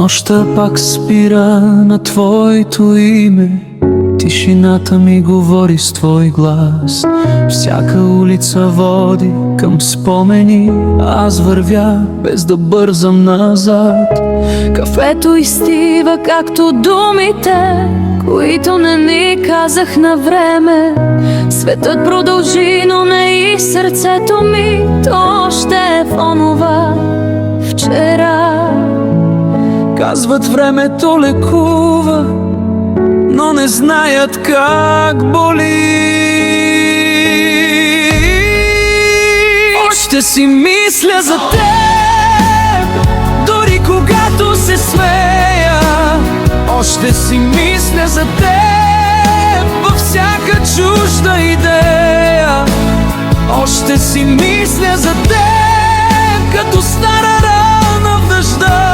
Нощта пак спира на твоето име, тишината ми говори с твой глас. Всяка улица води към спомени, аз вървя без да бързам назад. Кафето изстива както думите, които не ни казах на време. Светът продължи, но не и сърцето ми, то още е в онова вчера. Казват, времето лекува, но не знаят как боли. Още си мисля за теб, дори когато се смея. Още си мисля за теб във всяка чужда идея. Още си мисля за теб, като стара рана в дъжда.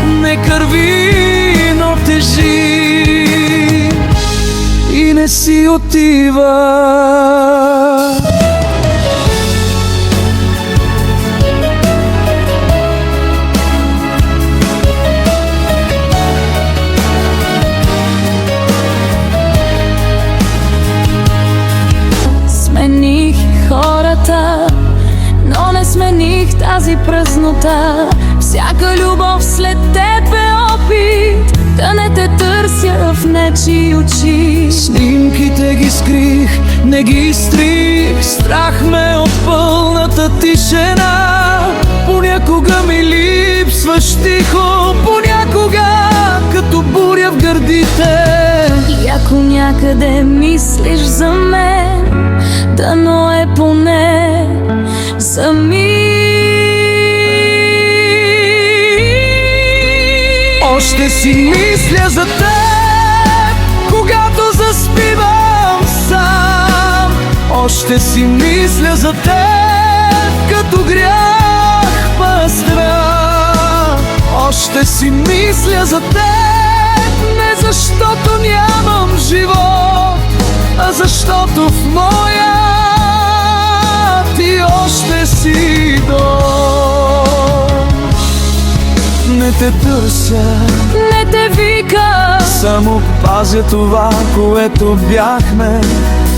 Не кърви, но тежи и не си отива. Смених хората, но не смених тази празнота. Всяка любов след теб е опит да не те търся в нечии очи. Снимките ги скрих, не ги стрих. Страх ме от пълната тишина. Понякога ми липсваш тихо, понякога като буря в гърдите. И ако някъде мислиш за мен, дано е поне за миг. Още си мисля за теб, когато заспивам сам. Още си мисля за теб, като грях пъстря. Още си мисля за теб, не защото нямам живот, а защото в моя ти още си дом. Не те търся, не те вика, само пазя това, което бяхме.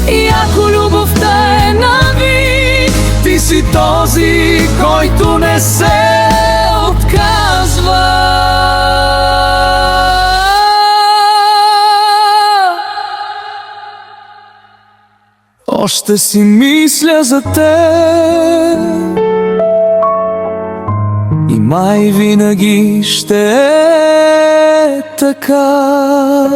и ако любовта е навик, Ти си този, който не се отказва. Още си мисля за теб и май винаги ще е така.